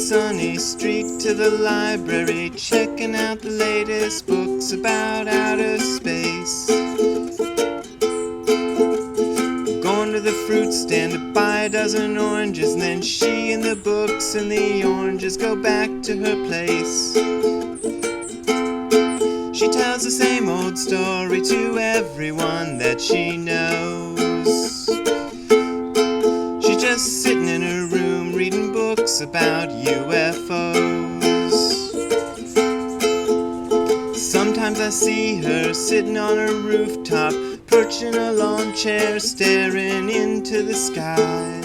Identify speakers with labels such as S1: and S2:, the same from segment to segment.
S1: sunny street to the library, checking out the latest books about outer space. Going to the fruit stand to buy a dozen oranges, and then she and the books and the oranges go back to her place. She tells the same old story to everyone that she knows. She's just sitting in her room reading books about UFOs. Sometimes I see her sitting on her rooftop, perched in a lawn chair, staring into the sky.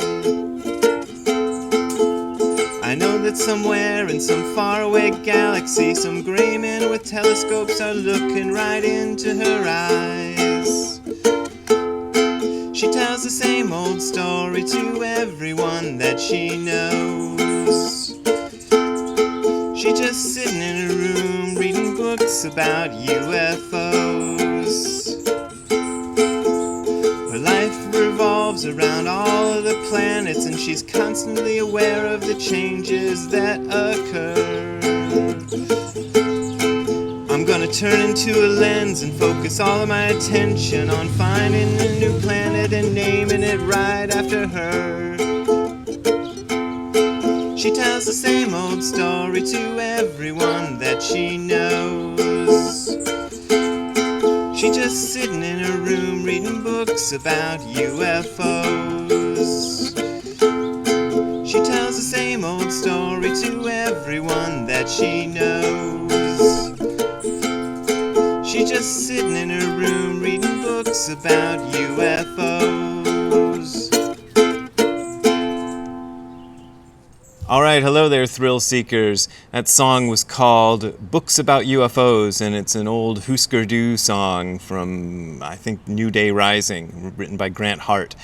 S1: I know that somewhere in some faraway galaxy, some gray men with telescopes are looking right into her eyes. She tells the same old story to everyone that she knows. She's just sitting in her room reading books about UFOs. Her life revolves around all of the planets, and she's constantly aware of the changes that occur. I'm gonna turn into a lens and focus all of my attention on finding a new planet and naming it right after her. She tells the same old story to everyone that she knows. She's just sitting in her room reading books about UFOs. She tells the same old story to everyone that she knows. She's just sitting in her room reading books about UFOs. Alright, hello there, thrill seekers. That song was called Books About UFOs, and it's an old Husker Du song from, I think, New Day Rising, written by Grant Hart.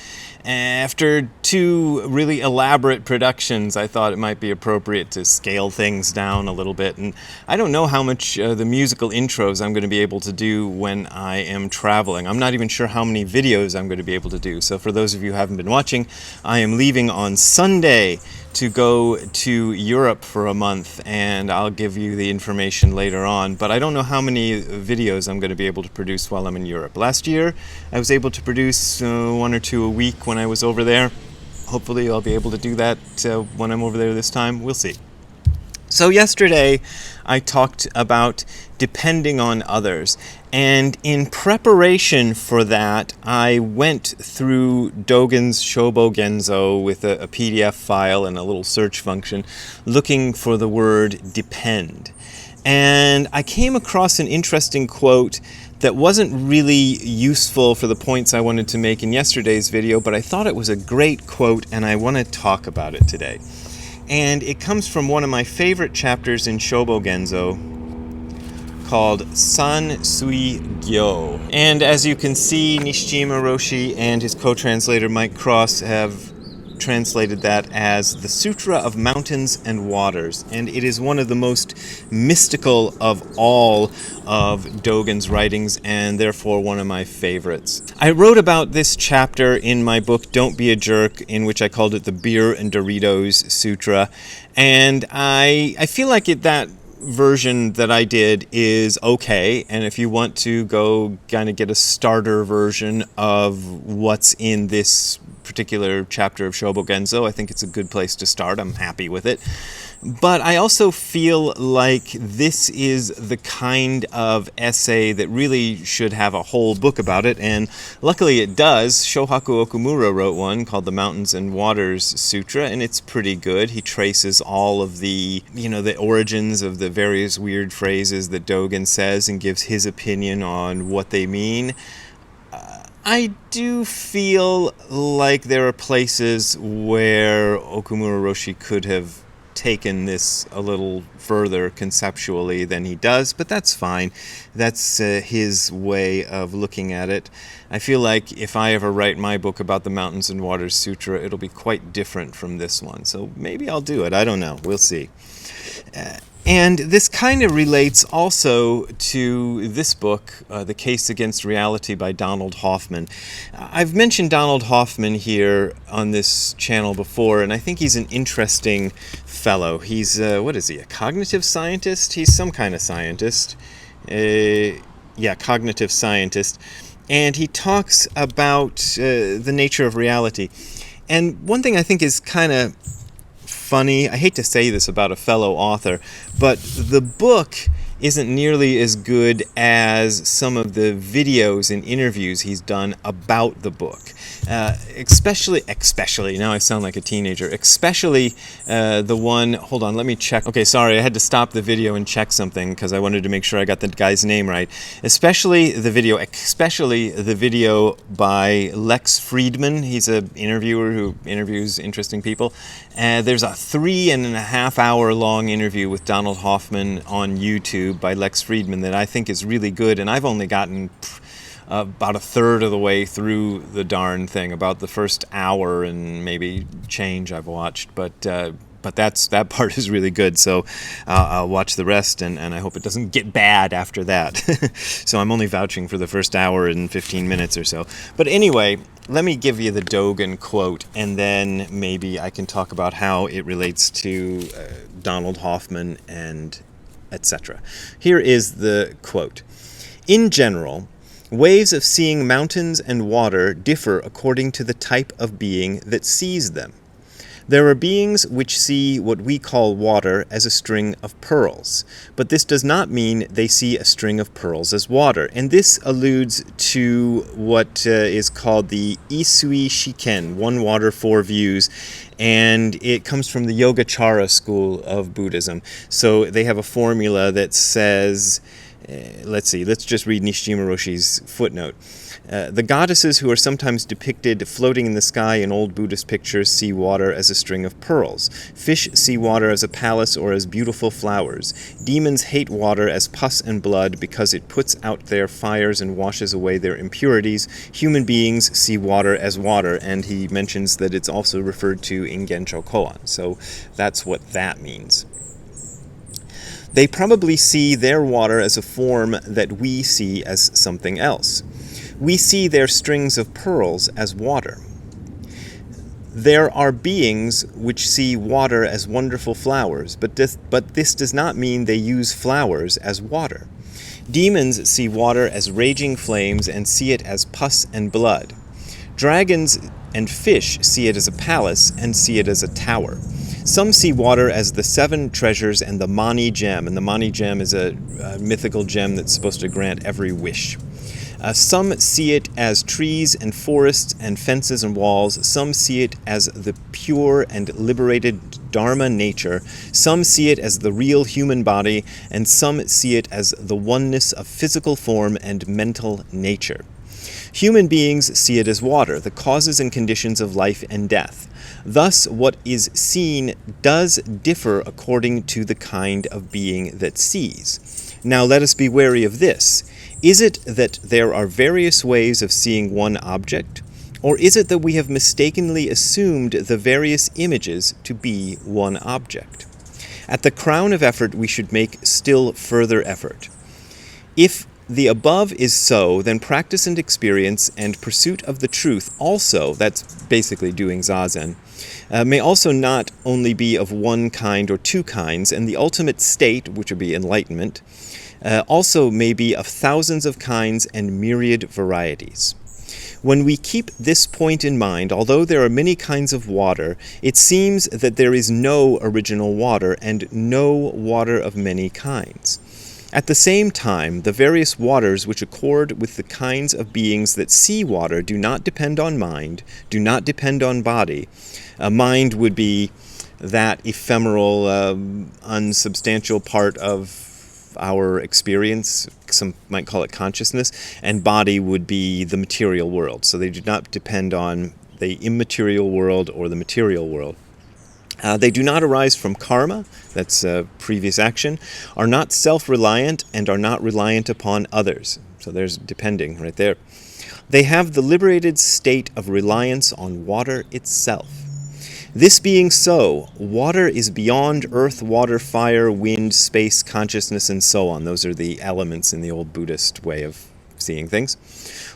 S1: After two really elaborate productions, I thought it might be appropriate to scale things down a little bit. And I don't know how much the musical intros I'm going to be able to do when I am traveling. I'm not even sure how many videos I'm going to be able to do. So for those of you who haven't been watching, I am leaving on Sunday to go to Europe for a month, and I'll give you the information later on, but I don't know how many videos I'm going to be able to produce while I'm in Europe. Last year I was able to produce one or two a week when I was over there. Hopefully I'll be able to do that when I'm over there this time. We'll see. So yesterday I talked about depending on others, and in preparation for that I went through Dogen's Shobogenzo with a PDF file and a little search function looking for the word depend. And I came across an interesting quote that wasn't really useful for the points I wanted to make in yesterday's video, but I thought it was a great quote and I want to talk about it today. And it comes from one of my favorite chapters in Shobogenzo called San Sui Gyo. And as you can see, Nishijima Roshi and his co-translator Mike Cross have translated that as the Sutra of Mountains and Waters, and it is one of the most mystical of all of Dogen's writings, and therefore one of my favorites. I wrote about this chapter in my book Don't Be a Jerk, in which I called it the Beer and Doritos Sutra, and I feel like that version that I did is okay, and if you want to go kind of get a starter version of what's in this particular chapter of Shobogenzo, I think it's a good place to start. I'm happy with it. But I also feel like this is the kind of essay that really should have a whole book about it, and luckily it does. Shohaku Okumura wrote one called the Mountains and Waters Sutra, and it's pretty good. He traces all of the origins of the various weird phrases that Dogen says and gives his opinion on what they mean. I do feel like there are places where Okumura Roshi could have taken this a little further conceptually than he does, but that's fine. That's his way of looking at it. I feel like if I ever write my book about the Mountains and Waters Sutra, it'll be quite different from this one. So maybe I'll do it. I don't know. We'll see. And this kind of relates also to this book, The Case Against Reality by Donald Hoffman. I've mentioned Donald Hoffman here on this channel before, and I think he's an interesting fellow. He's, what is he, a cognitive scientist? He's some kind of scientist. Yeah, cognitive scientist. And he talks about the nature of reality. And one thing I think is kind of funny, I hate to say this about a fellow author, but the book isn't nearly as good as some of the videos and interviews he's done about the book. Especially, now I sound like a teenager, especially the one, hold on, let me check. Okay, sorry, I had to stop the video and check something because I wanted to make sure I got the guy's name right. Especially the video by Lex Friedman. He's an interviewer who interviews interesting people. There's a 3.5 hour long interview with Donald Hoffman on YouTube by Lex Friedman that I think is really good, and I've only gotten about a third of the way through the darn thing, about the first hour and maybe change I've watched, but that part is really good, so I'll watch the rest, and I hope it doesn't get bad after that. So I'm only vouching for the first hour and 15 minutes or so. But anyway, let me give you the Dogen quote, and then maybe I can talk about how it relates to Donald Hoffman and etc. Here is the quote. In general, ways of seeing mountains and water differ according to the type of being that sees them. There are beings which see what we call water as a string of pearls, but this does not mean they see a string of pearls as water. And this alludes to what is called the Isui Shiken, one water, four views, and it comes from the Yogacara school of Buddhism. So they have a formula that says, let's just read Nishijima Roshi's footnote. The goddesses who are sometimes depicted floating in the sky in old Buddhist pictures see water as a string of pearls. Fish see water as a palace or as beautiful flowers. Demons hate water as pus and blood because it puts out their fires and washes away their impurities. Human beings see water as water, and he mentions that it's also referred to in Gensho Koan. So that's what that means. They probably see their water as a form that we see as something else. We see their strings of pearls as water. There are beings which see water as wonderful flowers, but this does not mean they use flowers as water. Demons see water as raging flames and see it as pus and blood. Dragons and fish see it as a palace and see it as a tower. Some see water as the seven treasures and the Mani gem, and the Mani gem is a mythical gem that's supposed to grant every wish. Some see it as trees and forests and fences and walls. Some see it as the pure and liberated Dharma nature. Some see it as the real human body, and some see it as the oneness of physical form and mental nature. Human beings see it as water, the causes and conditions of life and death. Thus, what is seen does differ according to the kind of being that sees. Now let us be wary of this. Is it that there are various ways of seeing one object, or is it that we have mistakenly assumed the various images to be one object? At the crown of effort, we should make still further effort. If the above is so, then practice and experience and pursuit of the truth also, that's basically doing Zazen, may also not only be of one kind or two kinds, and the ultimate state, which would be enlightenment, also may be of thousands of kinds and myriad varieties. When we keep this point in mind, although there are many kinds of water, it seems that there is no original water and no water of many kinds. At the same time, the various waters which accord with the kinds of beings that see water do not depend on mind, do not depend on body. Mind would be that ephemeral, unsubstantial part of our experience, some might call it consciousness, and body would be the material world. So they do not depend on the immaterial world or the material world. They do not arise from karma, that's previous action, are not self-reliant, and are not reliant upon others. So there's depending right there. They have the liberated state of reliance on water itself. This being so, water is beyond earth, water, fire, wind, space, consciousness, and so on. Those are the elements in the old Buddhist way of seeing things.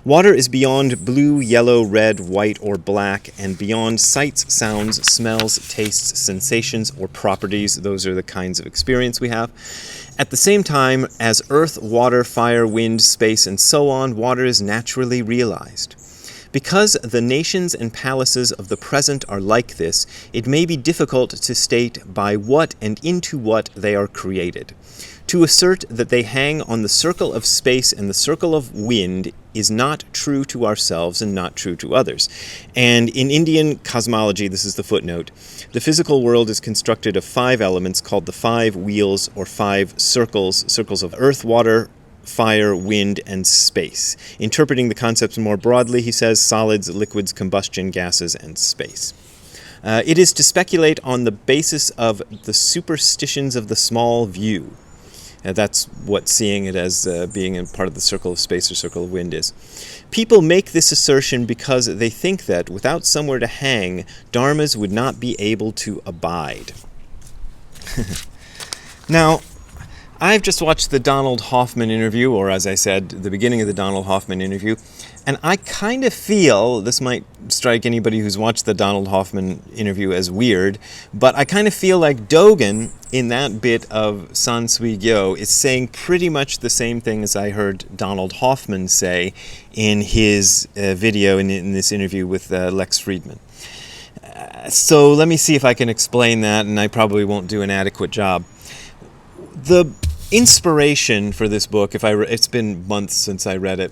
S1: Water is beyond blue, yellow, red, white, or black, and beyond sights, sounds, smells, tastes, sensations, or properties. Those are the kinds of experience we have. At the same time, as earth, water, fire, wind, space, and so on, water is naturally realized. Because the nations and palaces of the present are like this, it may be difficult to state by what and into what they are created. To assert that they hang on the circle of space and the circle of wind is not true to ourselves and not true to others. And in Indian cosmology, this is the footnote, the physical world is constructed of 5 elements called the 5 wheels or 5 circles, circles of earth, water, fire, wind, and space. Interpreting the concepts more broadly, he says solids, liquids, combustion, gases, and space. It is to speculate on the basis of the superstitions of the small view. That's what seeing it as being in part of the circle of space or circle of wind is. People make this assertion because they think that without somewhere to hang, dharmas would not be able to abide. Now, I've just watched the Donald Hoffman interview, or as I said, the beginning of the Donald Hoffman interview, and I kind of feel, this might strike anybody who's watched the Donald Hoffman interview as weird, but I kind of feel like Dogen, in that bit of San Sui Gyo, is saying pretty much the same thing as I heard Donald Hoffman say in his video in this interview with Lex Friedman. So let me see if I can explain that, and I probably won't do an adequate job. The inspiration for this book, it's been months since I read it,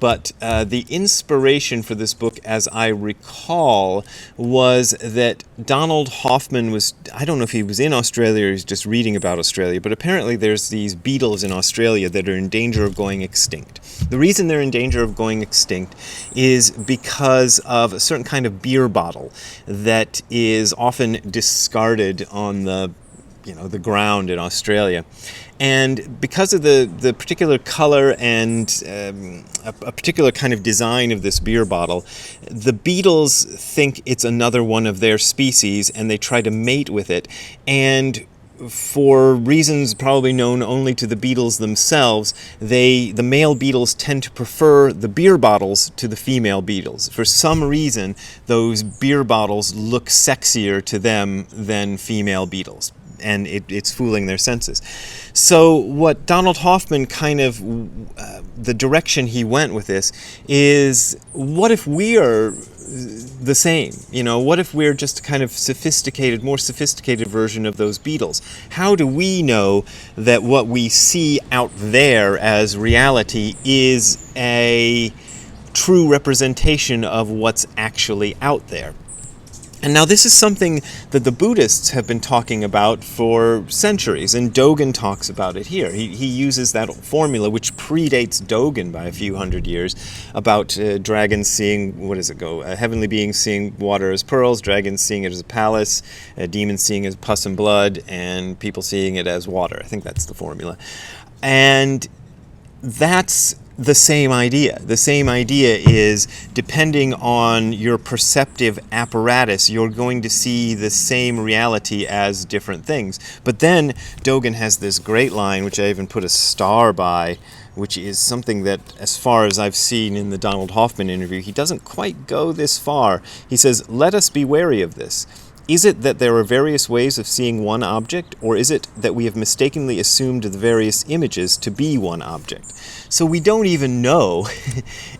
S1: but the inspiration for this book, as I recall, was that Donald Hoffman was, I don't know if he was in Australia or he's just reading about Australia, but apparently there's these beetles in Australia that are in danger of going extinct. The reason they're in danger of going extinct is because of a certain kind of beer bottle that is often discarded on the ground in Australia. And because of the particular color and a particular kind of design of this beer bottle, the beetles think it's another one of their species and they try to mate with it. And for reasons probably known only to the beetles themselves, the male beetles tend to prefer the beer bottles to the female beetles. For some reason, those beer bottles look sexier to them than female beetles. And it's fooling their senses. So what Donald Hoffman the direction he went with this is, what if we are the same? What if we're just a kind of more sophisticated version of those beetles? How do we know that what we see out there as reality is a true representation of what's actually out there? And now this is something that the Buddhists have been talking about for centuries, and Dogen talks about it here. He uses that formula, which predates Dogen by a few hundred years, about dragons seeing, heavenly beings seeing water as pearls, dragons seeing it as a palace, demons seeing it as pus and blood, and people seeing it as water. I think that's the formula. And that's the same idea. The same idea is, depending on your perceptive apparatus, you're going to see the same reality as different things. But then Dogen has this great line, which I even put a star by, which is something that, as far as I've seen in the Donald Hoffman interview, he doesn't quite go this far. He says, "Let us be wary of this. Is it that there are various ways of seeing one object, or is it that we have mistakenly assumed the various images to be one object?" So we don't even know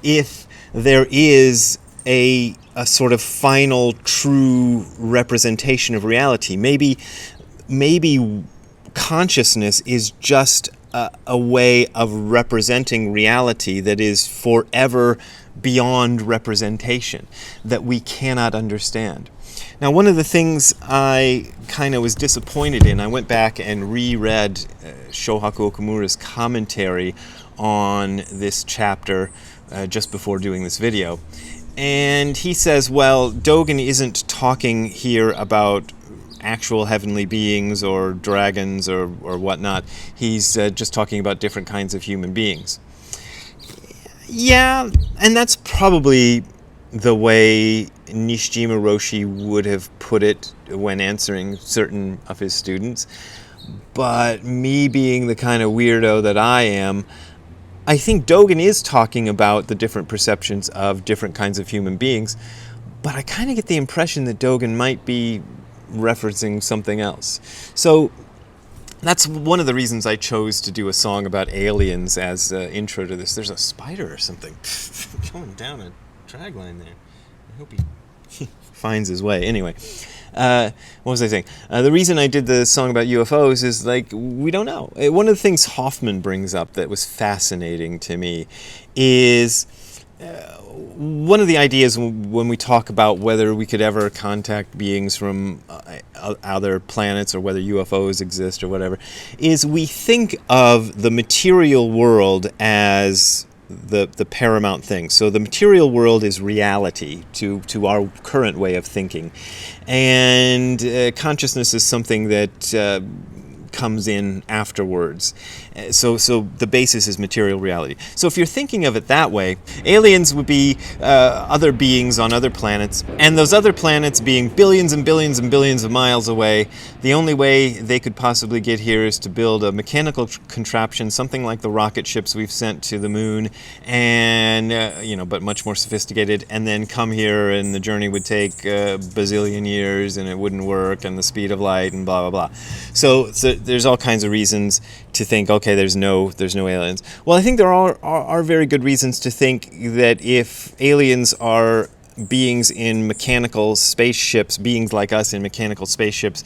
S1: if there is a sort of final, true representation of reality. Maybe consciousness is just a way of representing reality that is forever beyond representation, that we cannot understand. Now, one of the things I kind of was disappointed in, I went back and reread Shohaku Okumura's commentary on this chapter just before doing this video. And he says, well, Dogen isn't talking here about actual heavenly beings or dragons or whatnot. He's just talking about different kinds of human beings. Yeah, and that's probably the way Nishijima Roshi would have put it when answering certain of his students. But me being the kind of weirdo that I am, I think Dogen is talking about the different perceptions of different kinds of human beings, but I kind of get the impression that Dogen might be referencing something else. So that's one of the reasons I chose to do a song about aliens as intro to this. There's a spider or something going down a dragline there. I hope he finds his way. Anyway, what was I saying? The reason I did the song about UFOs is, like, we don't know. One of the things Hoffman brings up that was fascinating to me is one of the ideas when we talk about whether we could ever contact beings from other planets or whether UFOs exist or whatever, is we think of the material world as the paramount thing. So the material world is reality to our current way of thinking. And consciousness is something that comes in afterwards. So the basis is material reality. So if you're thinking of it that way, aliens would be other beings on other planets, and those other planets being billions and billions and billions of miles away, the only way they could possibly get here is to build a mechanical contraption, something like the rocket ships we've sent to the moon, and but much more sophisticated, and then come here, and the journey would take a bazillion years, and it wouldn't work, and the speed of light, and blah blah blah. So there's all kinds of reasons to think, okay, there's no aliens. Well, I think there are very good reasons to think that if aliens are beings in mechanical spaceships, beings like us in mechanical spaceships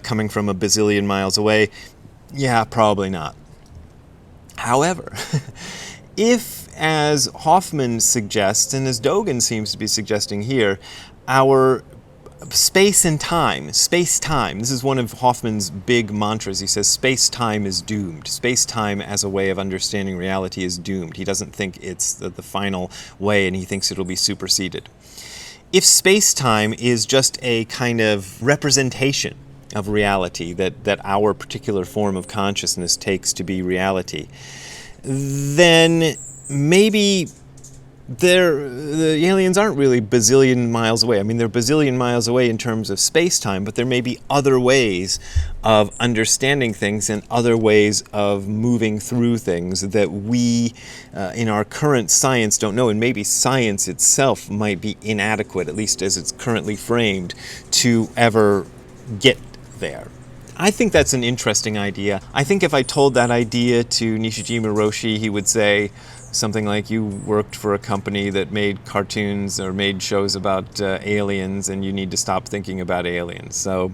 S1: coming from a bazillion miles away, yeah, probably not. However, if, as Hoffman suggests, and as Dogen seems to be suggesting here, our space-time, this is one of Hoffman's big mantras. He says space-time is doomed. Space-time as a way of understanding reality is doomed. He doesn't think it's the final way, and he thinks it'll be superseded. If space-time is just a kind of representation of reality, that our particular form of consciousness takes to be reality, then maybe the aliens aren't really bazillion miles away. I mean, they're bazillion miles away in terms of space-time, but there may be other ways of understanding things and other ways of moving through things that we, in our current science, don't know. And maybe science itself might be inadequate, at least as it's currently framed, to ever get there. I think that's an interesting idea. I think if I told that idea to Nishijima Roshi, he would say something like, you worked for a company that made cartoons or made shows about aliens, and you need to stop thinking about aliens. So,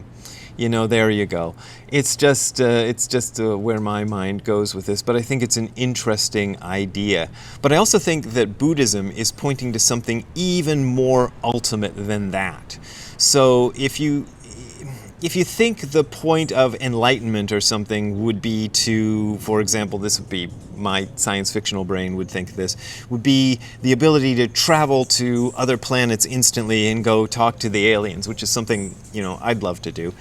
S1: there you go. It's just where my mind goes with this, but I think it's an interesting idea. But I also think that Buddhism is pointing to something even more ultimate than that. So if you think the point of enlightenment or something would be to, for example, this would be my science fictional brain would think this, would be the ability to travel to other planets instantly and go talk to the aliens, which is something, I'd love to do,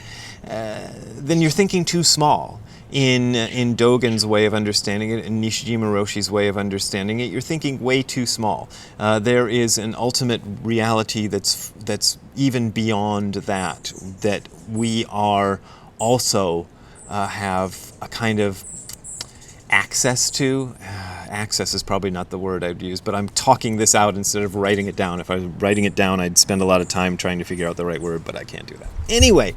S1: then you're thinking too small. In Dogen's way of understanding it, and Nishijima Roshi's way of understanding it, you're thinking way too small. There is an ultimate reality that's even beyond that we are also have a kind of access to. Access is probably not the word I'd use, but I'm talking this out instead of writing it down. If I was writing it down, I'd spend a lot of time trying to figure out the right word, but I can't do that. Anyway,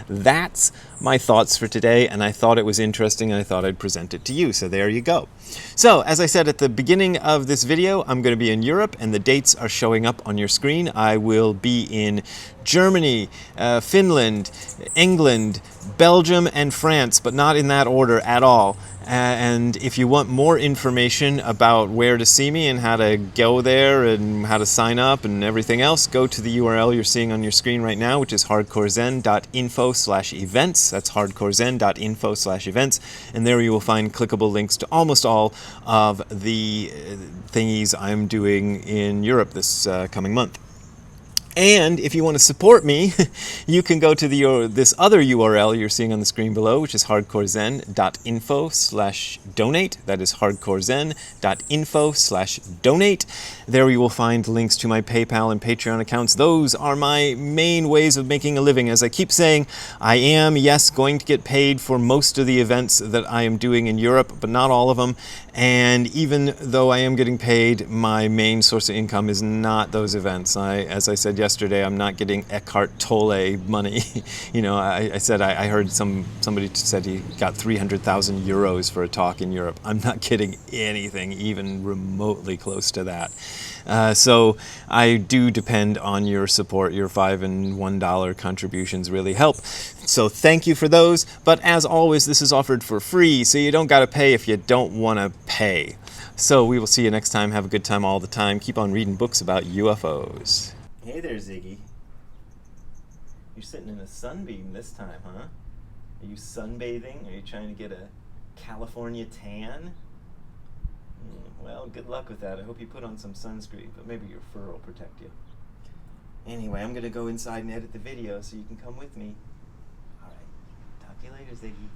S1: that's my thoughts for today, and I thought it was interesting, and I thought I'd present it to you, so there you go. So, as I said at the beginning of this video, I'm going to be in Europe, and the dates are showing up on your screen. I will be in Germany, Finland, England, Belgium, and France, but not in that order at all. And if you want more information about where to see me and how to go there and how to sign up and everything else, go to the URL you're seeing on your screen right now, which is hardcorezen.info/events. That's hardcorezen.info/events. And there you will find clickable links to almost all of the thingies I'm doing in Europe this coming month. And if you want to support me, you can go to this other URL you're seeing on the screen below, which is hardcorezen.info/donate. That is hardcorezen.info/donate. There you will find links to my PayPal and Patreon accounts. Those are my main ways of making a living. As I keep saying, I am, yes, going to get paid for most of the events that I am doing in Europe, but not all of them. And even though I am getting paid, my main source of income is not those events. As I said yesterday, I'm not getting Eckhart Tolle money. You know, I said I heard somebody said he got 300,000 euros for a talk in Europe. I'm not getting anything even remotely close to that. So I do depend on your support. Your $5 and $1 contributions really help. So thank you for those. But as always, this is offered for free, so you don't got to pay if you don't want to pay. So we will see you next time. Have a good time all the time. Keep on reading books about UFOs. Hey there, Ziggy. You're sitting in a sunbeam this time, huh? Are you sunbathing? Are you trying to get a California tan? Well, good luck with that. I hope you put on some sunscreen, but maybe your fur will protect you. Anyway, I'm going to go inside and edit the video so you can come with me. All right. Talk to you later, Ziggy.